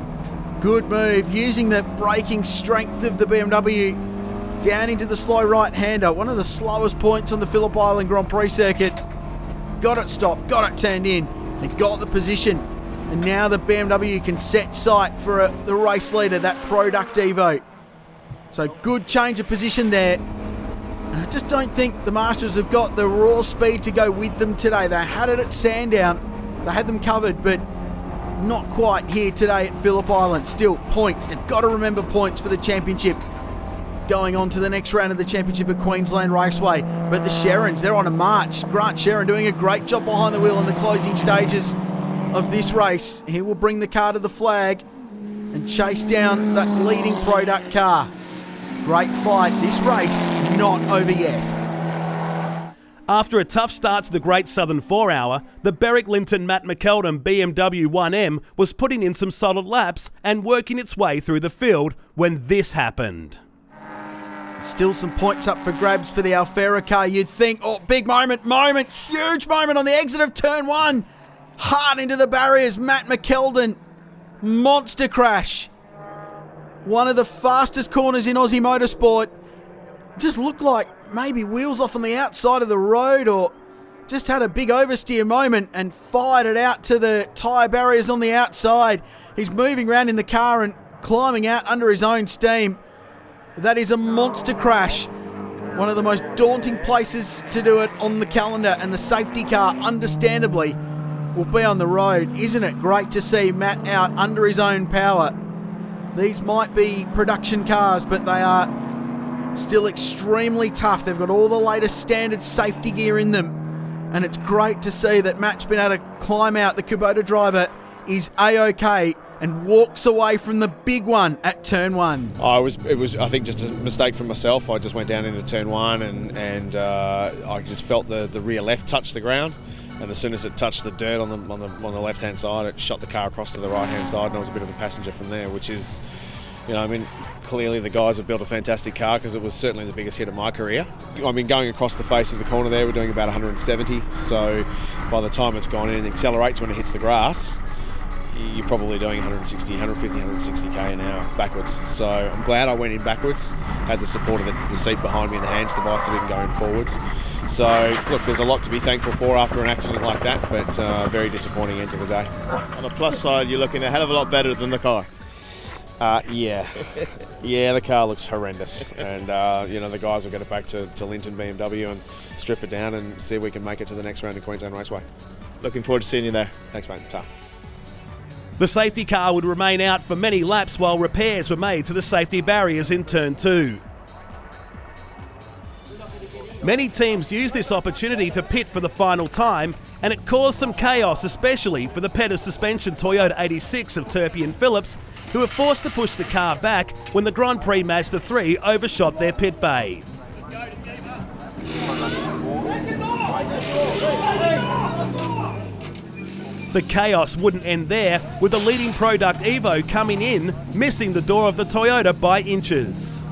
Good move, using the braking strength of the BMW down into the slow right-hander. One of the slowest points on the Phillip Island Grand Prix circuit. Got it stopped, got it turned in, and got the position. And now the BMW can set sight for the race leader, that Product Evo. So good change of position there. And I just don't think the Marshals have got the raw speed to go with them today. They had it at Sandown. They had them covered, but not quite here today at Phillip Island. Still, points. They've got to remember points for the championship. Going on to the next round of the Championship at Queensland Raceway. But the Sherrans, they're on a march. Grant Sherran doing a great job behind the wheel in the closing stages of this race. He will bring the car to the flag and chase down that leading product car. Great fight. This race not over yet. After a tough start to the Great Southern 4 Hour, the Berwick Linton Matt McKeldin BMW 1M was putting in some solid laps and working its way through the field when this happened. Still some points up for grabs for the Alfera car. You'd think, oh, big moment, huge moment on the exit of turn 1. Hard into the barriers, Matt McKeldin. Monster crash. One of the fastest corners in Aussie motorsport. Just looked like maybe wheels off on the outside of the road, or just had a big oversteer moment and fired it out to the tyre barriers on the outside. He's moving around in the car and climbing out under his own steam. That is a monster crash. One of the most daunting places to do it on the calendar, and the safety car, understandably, will be on the road. Isn't it great to see Matt out under his own power? These might be production cars, but they are still extremely tough. They've got all the latest standard safety gear in them, and it's great to see that Matt's been able to climb out. The Kubota driver is A-OK and walks away from the big one at turn 1. It was I think just a mistake from myself. I just went down into turn 1 and I just felt the rear left touch the ground, and as soon as it touched the dirt on the left hand side, it shot the car across to the right hand side, and I was a bit of a passenger from there, which is, clearly the guys have built a fantastic car, because it was certainly the biggest hit of my career. Going across the face of the corner there, we're doing about 170, so by the time it's gone in and accelerates when it hits the grass, you're probably doing 150, 160k an hour backwards. So I'm glad I went in backwards, had the support of the seat behind me and the hands device, so I didn't go in forwards. So look, there's a lot to be thankful for after an accident like that, but very disappointing end to the day. On the plus side, you're looking a hell of a lot better than the car. Yeah, the car looks horrendous, and the guys will get it back to Linton BMW and strip it down and see if we can make it to the next round of Queensland Raceway. Looking forward to seeing you there. Thanks, mate. Ta. The safety car would remain out for many laps while repairs were made to the safety barriers in turn 2. Many teams used this opportunity to pit for the final time, and it caused some chaos, especially for the Pettis Suspension Toyota 86 of Turpie and Phillips, who were forced to push the car back when the Grand Prix Mazda 3 overshot their pit bay. The chaos wouldn't end there, with the leading product Evo coming in, missing the door of the Toyota by inches.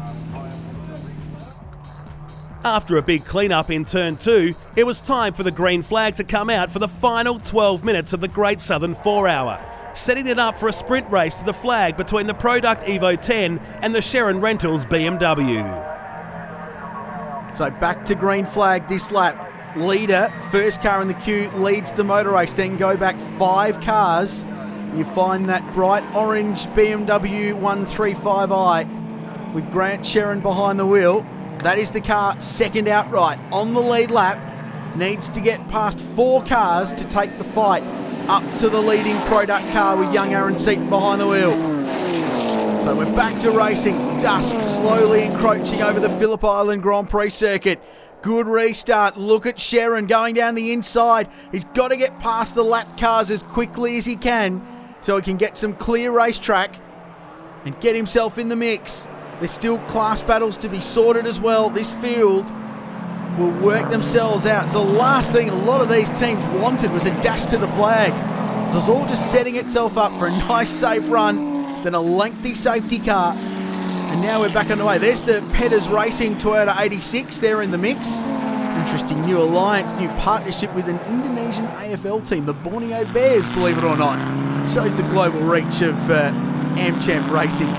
After a big clean-up in turn 2, it was time for the green flag to come out for the final 12 minutes of the Great Southern 4 Hour, setting it up for a sprint race to the flag between the Product Evo 10 and the Sherran Rentals BMW. So back to green flag this lap. Leader, first car in the queue, leads the motor race. Then go back 5 cars. And you find that bright orange BMW 135i with Grant Sherran behind the wheel. That is the car second outright on the lead lap. Needs to get past 4 cars to take the fight up to the leading product car with young Aaron Seaton behind the wheel. So we're back to racing. Dusk slowly encroaching over the Phillip Island Grand Prix circuit. Good restart. Look at Sherran going down the inside. He's got to get past the lap cars as quickly as he can so he can get some clear racetrack and get himself in the mix. There's still class battles to be sorted as well. This field will work themselves out. So the last thing a lot of these teams wanted was a dash to the flag. So it's all just setting itself up for a nice safe run, then a lengthy safety car. And now we're back underway. There's the Pettis Racing Toyota 86 there in the mix. Interesting new alliance, new partnership with an Indonesian AFL team, the Borneo Bears, believe it or not. Shows the global reach of AmChamp Racing.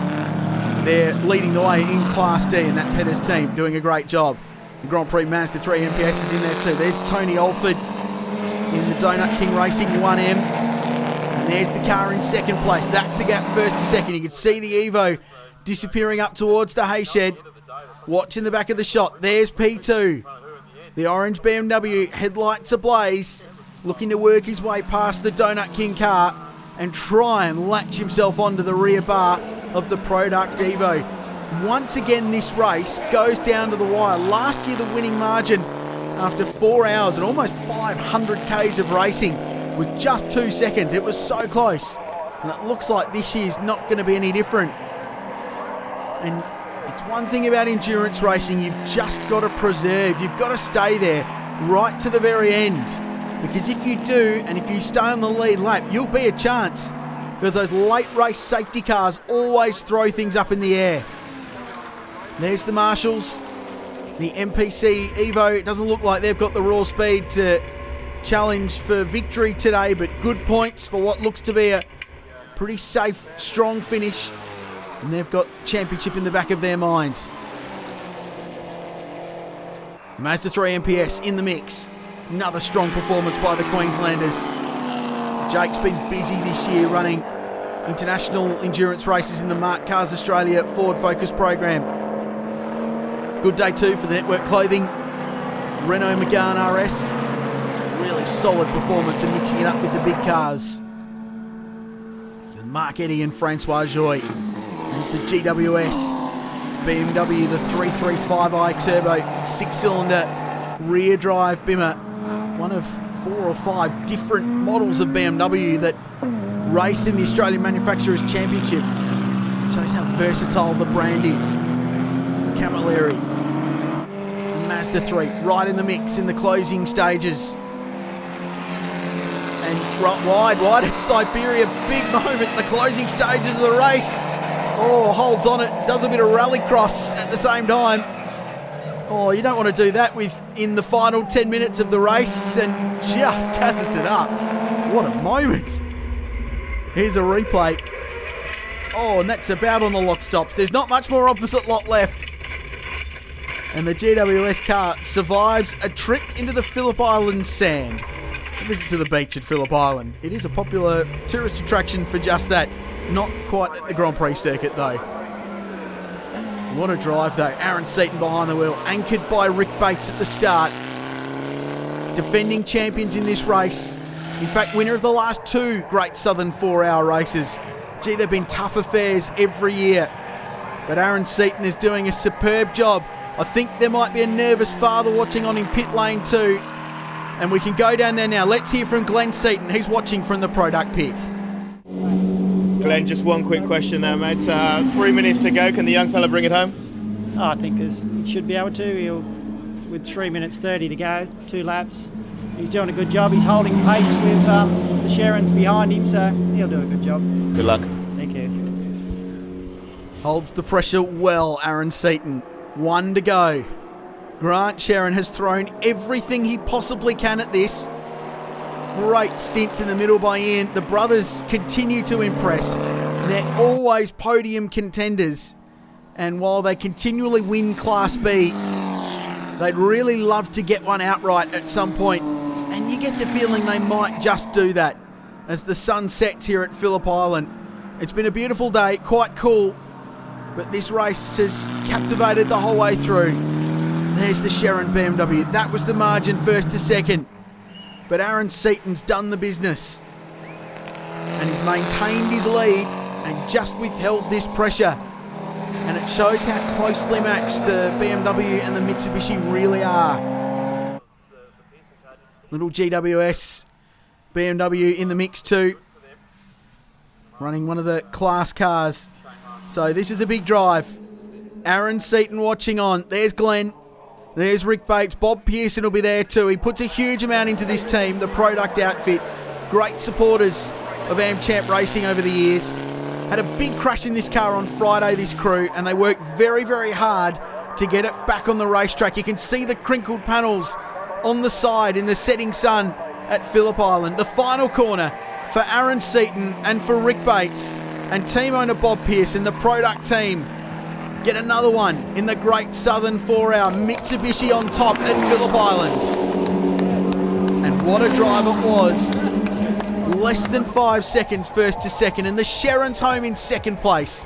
They're leading the way in Class D, and that Pettis team doing a great job. The Grand Prix Mazda 3 MPS is in there too. There's Tony Alford in the Donut King Racing 1M. And there's the car in second place. That's the gap first to second. You can see the Evo disappearing up towards the hay shed. Watching the back of the shot. There's P2. The orange BMW, headlights ablaze, looking to work his way past the Donut King car and try and latch himself onto the rear bar of the Product Evo. Once again, this race goes down to the wire. Last year, the winning margin after 4 hours and almost 500 Ks of racing was just 2 seconds. It was so close. And it looks like this year's not going to be any different. And it's one thing about endurance racing, you've just got to preserve. You've got to stay there right to the very end. Because if you do, and if you stay on the lead lap, you'll be a chance. Because those late race safety cars always throw things up in the air. There's the Marshals. The MPC Evo, it doesn't look like they've got the raw speed to challenge for victory today, but good points for what looks to be a pretty safe, strong finish. And they've got championship in the back of their minds. Mazda 3 MPS in the mix. Another strong performance by the Queenslanders. Jake's been busy this year running international endurance races in the Mark Cars Australia Ford Focus program. Good day too for the Network Clothing. Renault Megane RS. Really solid performance and mixing it up with the big cars. And Mark Eddy and Francois Joy. There's the GWS. BMW, the 335i Turbo 6-cylinder rear drive Bimmer. One of 4 or 5 different models of BMW that race in the Australian Manufacturers Championship. Shows how versatile the brand is. Camilleri. Mazda 3 right in the mix in the closing stages. And wide at Siberia. Big moment, the closing stages of the race. Oh, holds on it, does a bit of rallycross at the same time. Oh, you don't want to do that in the final 10 minutes of the race and just gathers it up. What a moment. Here's a replay. Oh, and that's about on the lock stops. There's not much more opposite lot left. And the GWS car survives a trip into the Phillip Island sand. A visit to the beach at Phillip Island. It is a popular tourist attraction for just that. Not quite at the Grand Prix circuit though. What a drive though. Aaron Seaton behind the wheel, anchored by Rick Bates at the start. Defending champions in this race. In fact, winner of the last 2 Great Southern 4-hour races. Gee, they've been tough affairs every year. But Aaron Seaton is doing a superb job. I think there might be a nervous father watching on in pit lane too. And we can go down there now. Let's hear from Glenn Seaton. He's watching from the Product pit. Glenn, just one quick question now, mate. 3 minutes to go. Can the young fella bring it home? Oh, I think he should be able to. With 3 minutes 30 to go, 2 laps. He's doing a good job. He's holding pace with the Sherrans behind him, so he'll do a good job. Good luck. Thank you. Holds the pressure well, Aaron Seaton. 1 to go. Grant Sherran has thrown everything he possibly can at this. Great stints in the middle by Ian. The brothers continue to impress. They're always podium contenders. And while they continually win Class B, they'd really love to get one outright at some point. And you get the feeling they might just do that as the sun sets here at Phillip Island. It's been a beautiful day, quite cool. But this race has captivated the whole way through. There's the Sherran BMW. That was the margin first to second. But Aaron Seaton's done the business. And he's maintained his lead and just withheld this pressure. And it shows how closely matched the BMW and the Mitsubishi really are. Little GWS BMW in the mix too. Running one of the class cars. So this is a big drive. Aaron Seaton watching on. There's Glenn. There's Rick Bates. Bob Pearson will be there too. He puts a huge amount into this team, the Product outfit. Great supporters of AmChamp Racing over the years. Had a big crash in this car on Friday, this crew, and they worked very, very hard to get it back on the racetrack. You can see the crinkled panels on the side in the setting sun at Phillip Island. The final corner for Aaron Seaton and for Rick Bates and team owner Bob Pearson, the Product team. Get another one in the Great Southern 4-hour. Mitsubishi on top at Phillip Islands. And what a drive it was. Less than 5 seconds first to second, and the Sherrans home in second place.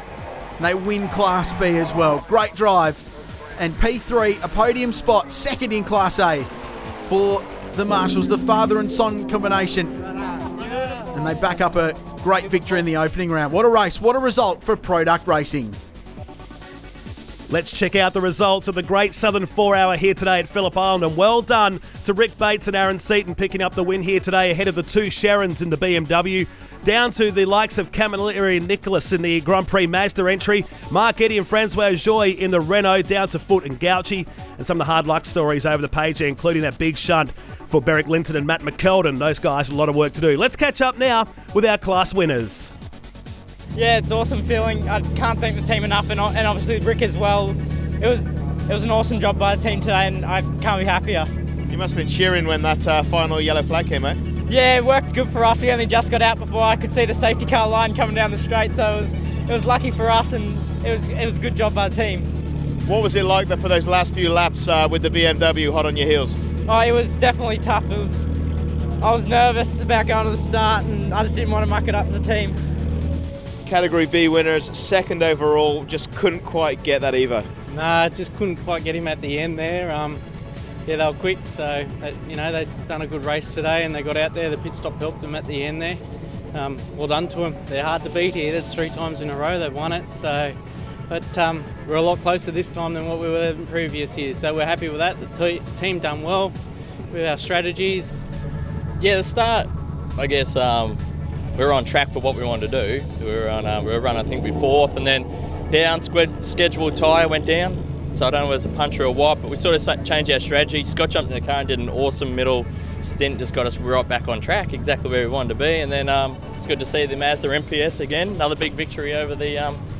And they win Class B as well. Great drive. And P3, a podium spot, second in Class A for the Marshals, the father and son combination. And they back up a great victory in the opening round. What a race, what a result for Product Racing. Let's check out the results of the Great Southern 4-Hour here today at Phillip Island. And well done to Rick Bates and Aaron Seaton picking up the win here today ahead of the two Sharons in the BMW. Down to the likes of Camilleri and Nicholas in the Grand Prix Mazda entry. Mark Eddy and Francois Joy in the Renault, down to Foot and Gauchi. And some of the hard luck stories over the page there, including that big shunt for Beric Linton and Matt McKeldin. Those guys have a lot of work to do. Let's catch up now with our class winners. Yeah, it's an awesome feeling. I can't thank the team enough, and obviously Rick as well. It was an awesome job by the team today, and I can't be happier. You must have been cheering when that final yellow flag came out. Yeah, it worked good for us. We only just got out before I could see the safety car line coming down the straight, so it was lucky for us, and it was a good job by the team. What was it like for those last few laps with the BMW hot on your heels? Oh, it was definitely tough. I was nervous about going to the start, and I just didn't want to muck it up with the team. Category B winners, second overall, just couldn't quite get that Evo. Nah, just couldn't quite get him at the end there. Yeah, they were quick, so they've done a good race today, and they got out there. The pit stop helped them at the end there. Well done to them. They're hard to beat here. That's 3 times in a row they've won it. So, but we're a lot closer this time than what we were in previous years. So we're happy with that. The team done well with our strategies. Yeah, the start, I guess, we were on track for what we wanted to do. We were running, I think, fourth, and then unscheduled tyre went down. So I don't know whether it's a puncher or what, but we sort of changed our strategy. Scott jumped in the car and did an awesome middle stint, just got us right back on track, exactly where we wanted to be. And then it's good to see the Mazda MPS again, another big victory over the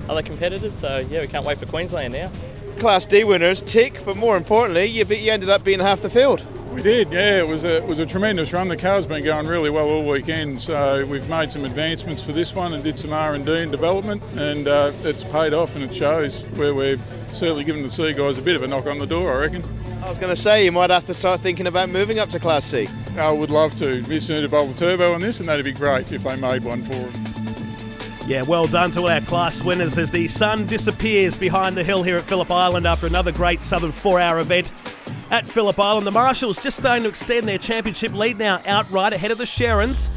other competitors. So yeah, we can't wait for Queensland now. Class D winners, tick, but more importantly, you ended up being half the field. We did, yeah. It was a tremendous run. The car's been going really well all weekend, so we've made some advancements for this one and did some R&D and development, and it's paid off and it shows. Where we've certainly given the C guys a bit of a knock on the door, I reckon. I was going to say, you might have to start thinking about moving up to Class C. I would love to. We just need to bolt a turbo on this, and that'd be great if they made one for them. Yeah, well done to all our class winners as the sun disappears behind the hill here at Phillip Island after another great Southern 4-Hour event. At Phillip Island, the Marshals just starting to extend their championship lead now outright ahead of the Sharons.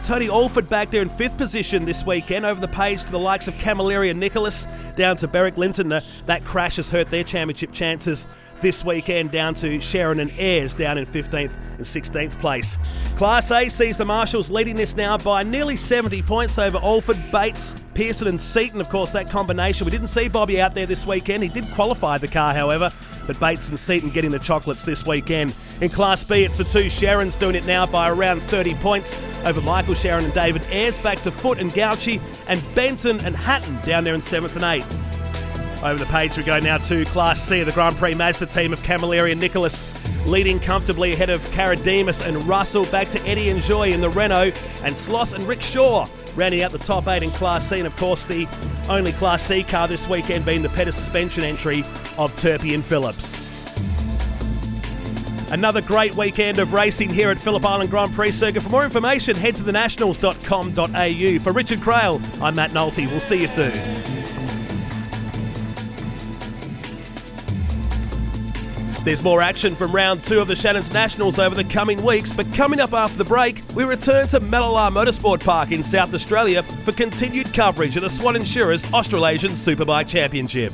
Tony Alford back there in 5th position this weekend, over the page to the likes of Camilleri and Nicholas, down to Beric Linton. That crash has hurt their championship chances this weekend, down to Sharon and Ayres down in 15th and 16th place. Class A sees the Marshals leading this now by nearly 70 points over Alford, Bates, Pearson and Seaton. Of course, that combination. We didn't see Bobby out there this weekend. He did qualify the car, however, but Bates and Seaton getting the chocolates this weekend. In Class B, it's the two Sharons doing it now by around 30 points over Michael Sharon and David Ayres. Back to Foot and Gauchi, and Benton and Hatton down there in 7th and 8th. Over the page we go now to Class C, the Grand Prix Mazda team of Camilleri and Nicholas leading comfortably ahead of Karademus and Russell. Back to Eddie and Joy in the Renault, and Sloss and Rick Shaw rounding out the top 8 in Class C. And of course the only Class D car this weekend being the Pettis suspension entry of Turpie and Phillips. Another great weekend of racing here at Phillip Island Grand Prix Circuit. For more information, head to thenationals.com.au. For Richard Crail, I'm Matt Nolte. We'll see you soon. There's more action from round 2 of the Shannons Nationals over the coming weeks, but coming up after the break, we return to Mallala Motorsport Park in South Australia for continued coverage of the Swan Insurers Australasian Superbike Championship.